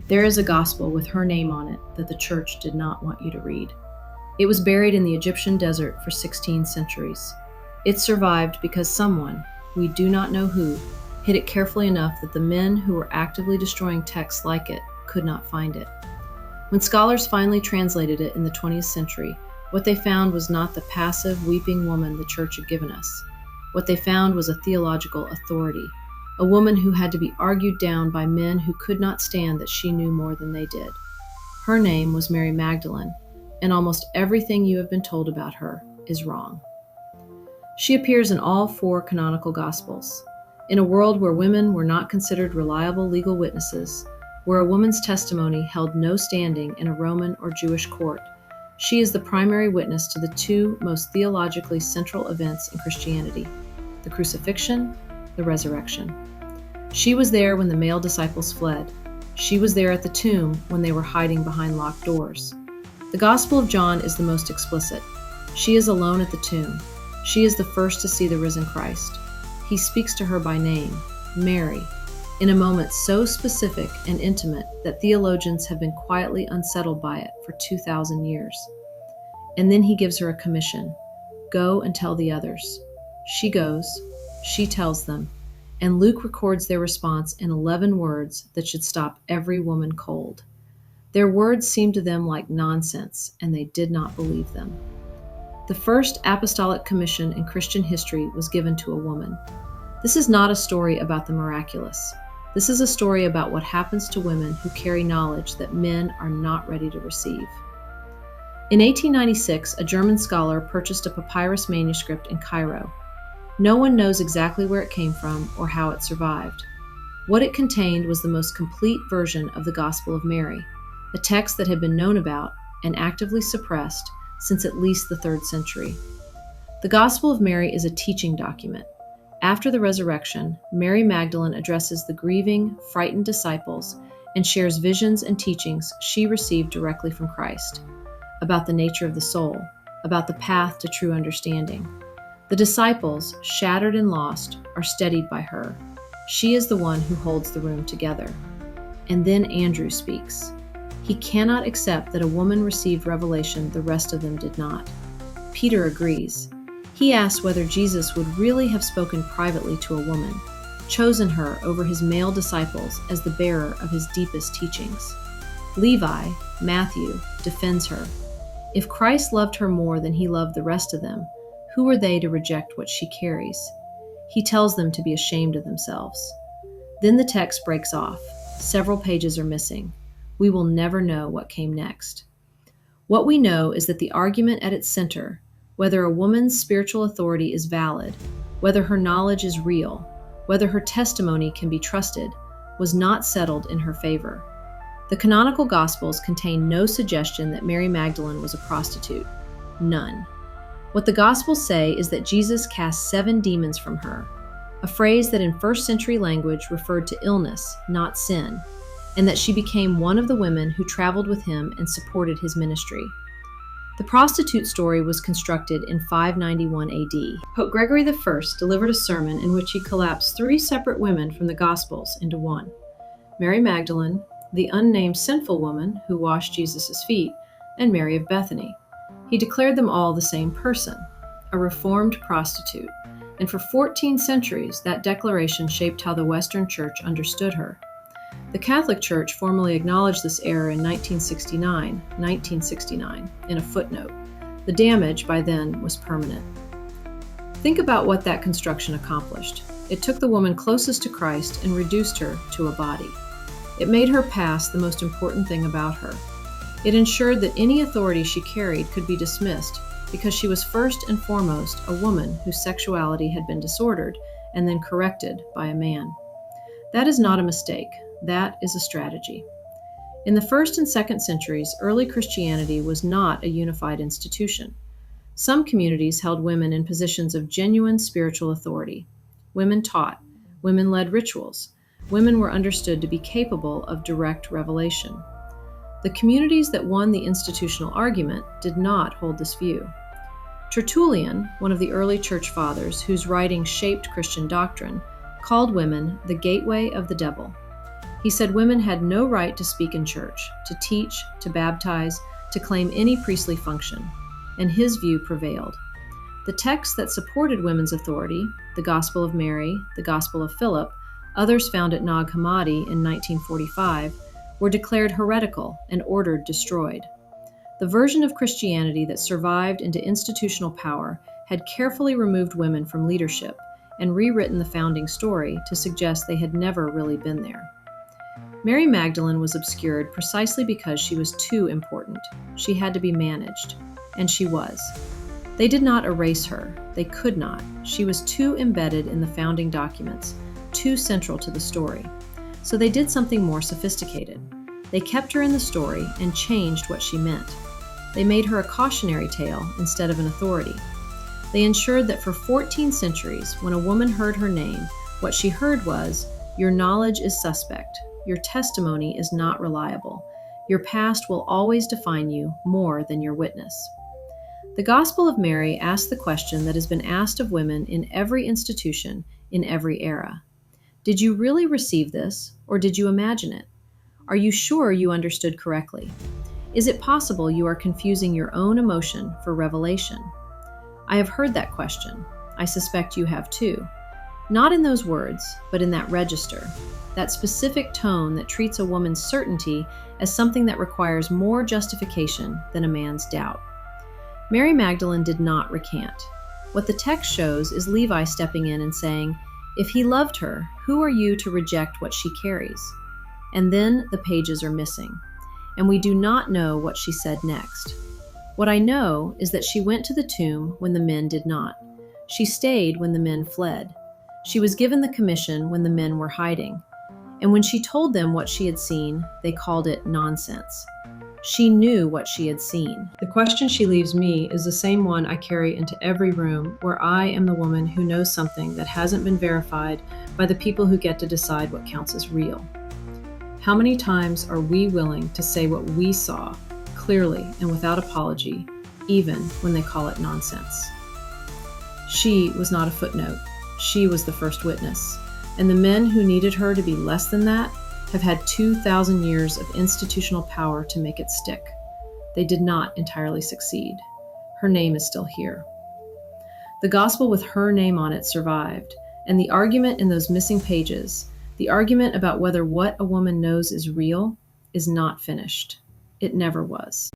There is a gospel with her name on it that the church did not want you to read. It was buried in the Egyptian desert for 16 centuries. It survived because someone, we do not know who, hid it carefully enough that the men who were actively destroying texts like it could not find it. When scholars finally translated it in the 20th century, what they found was not the passive, weeping woman the church had given us. What they found was a theological authority, a woman who had to be argued down by men who could not stand that she knew more than they did. Her name was Mary Magdalene, and almost everything you have been told about her is wrong. She appears in all 4 canonical Gospels. In a world where women were not considered reliable legal witnesses, where a woman's testimony held no standing in a Roman or Jewish court, she is the primary witness to the 2 most theologically central events in Christianity: the crucifixion, the resurrection. She was there when the male disciples fled. She was there at the tomb when they were hiding behind locked doors. The Gospel of John is the most explicit. She is alone at the tomb. She is the first to see the risen Christ. He speaks to her by name, Mary, in a moment so specific and intimate that theologians have been quietly unsettled by it for 2,000 years. And then he gives her a commission: go and tell the others. She goes, she tells them, and Luke records their response in 11 words that should stop every woman cold. Their words seemed to them like nonsense, and they did not believe them. The first apostolic commission in Christian history was given to a woman. This is not a story about the miraculous. This is a story about what happens to women who carry knowledge that men are not ready to receive. In 1896, a German scholar purchased a papyrus manuscript in Cairo. No one knows exactly where it came from or how it survived. What it contained was the most complete version of the Gospel of Mary, a text that had been known about and actively suppressed since at least the 3rd century. The Gospel of Mary is a teaching document. After the resurrection, Mary Magdalene addresses the grieving, frightened disciples and shares visions and teachings she received directly from Christ, about the nature of the soul, about the path to true understanding. The disciples, shattered and lost, are steadied by her. She is the one who holds the room together. And then Andrew speaks. He cannot accept that a woman received revelation the rest of them did not. Peter agrees. He asks whether Jesus would really have spoken privately to a woman, chosen her over his male disciples as the bearer of his deepest teachings. Levi, Matthew, defends her. If Christ loved her more than he loved the rest of them, who are they to reject what she carries? He tells them to be ashamed of themselves. Then the text breaks off. Several pages are missing. We will never know what came next. What we know is that the argument at its center, whether a woman's spiritual authority is valid, whether her knowledge is real, whether her testimony can be trusted, was not settled in her favor. The canonical Gospels contain no suggestion that Mary Magdalene was a prostitute. None. What the Gospels say is that Jesus cast 7 demons from her, a phrase that in 1st century language referred to illness, not sin, and that she became one of the women who traveled with him and supported his ministry. The prostitute story was constructed in 591 AD. Pope Gregory I delivered a sermon in which he collapsed 3 separate women from the Gospels into one: Mary Magdalene, the unnamed sinful woman who washed Jesus' feet, and Mary of Bethany. He declared them all the same person, a reformed prostitute, and for 14 centuries that declaration shaped how the Western Church understood her. The Catholic Church formally acknowledged this error in 1969, in a footnote. The damage by then was permanent. Think about what that construction accomplished. It took the woman closest to Christ and reduced her to a body. It made her past the most important thing about her. It ensured that any authority she carried could be dismissed because she was first and foremost a woman whose sexuality had been disordered and then corrected by a man. That is not a mistake. That is a strategy. In the 1st and 2nd centuries, early Christianity was not a unified institution. Some communities held women in positions of genuine spiritual authority. Women taught. Women led rituals. Women were understood to be capable of direct revelation. The communities that won the institutional argument did not hold this view. Tertullian, one of the early church fathers whose writings shaped Christian doctrine, called women the gateway of the devil. He said women had no right to speak in church, to teach, to baptize, to claim any priestly function, and his view prevailed. The texts that supported women's authority, the Gospel of Mary, the Gospel of Philip, others found at Nag Hammadi in 1945, were declared heretical and ordered destroyed. The version of Christianity that survived into institutional power had carefully removed women from leadership and rewritten the founding story to suggest they had never really been there. Mary Magdalene was obscured precisely because she was too important. She had to be managed, and she was. They did not erase her. They could not. She was too embedded in the founding documents, too central to the story. So they did something more sophisticated. They kept her in the story and changed what she meant. They made her a cautionary tale instead of an authority. They ensured that for 14 centuries, when a woman heard her name, what she heard was, "Your knowledge is suspect. Your testimony is not reliable. Your past will always define you more than your witness." The Gospel of Mary asks the question that has been asked of women in every institution, in every era. Did you really receive this, or did you imagine it? Are you sure you understood correctly? Is it possible you are confusing your own emotion for revelation? I have heard that question. I suspect you have too. Not in those words, but in that register, that specific tone that treats a woman's certainty as something that requires more justification than a man's doubt. Mary Magdalene did not recant. What the text shows is Levi stepping in and saying, "If he loved her, who are you to reject what she carries?" And then the pages are missing, and we do not know what she said next. What I know is that she went to the tomb when the men did not. She stayed when the men fled. She was given the commission when the men were hiding. And when she told them what she had seen, they called it nonsense. She knew what she had seen. The question she leaves me is the same one I carry into every room where I am the woman who knows something that hasn't been verified by the people who get to decide what counts as real. How many times are we willing to say what we saw, clearly and without apology, even when they call it nonsense? She was not a footnote. She was the first witness. And the men who needed her to be less than that have had 2,000 years of institutional power to make it stick. They did not entirely succeed. Her name is still here. The gospel with her name on it survived, and the argument in those missing pages, the argument about whether what a woman knows is real, is not finished. It never was.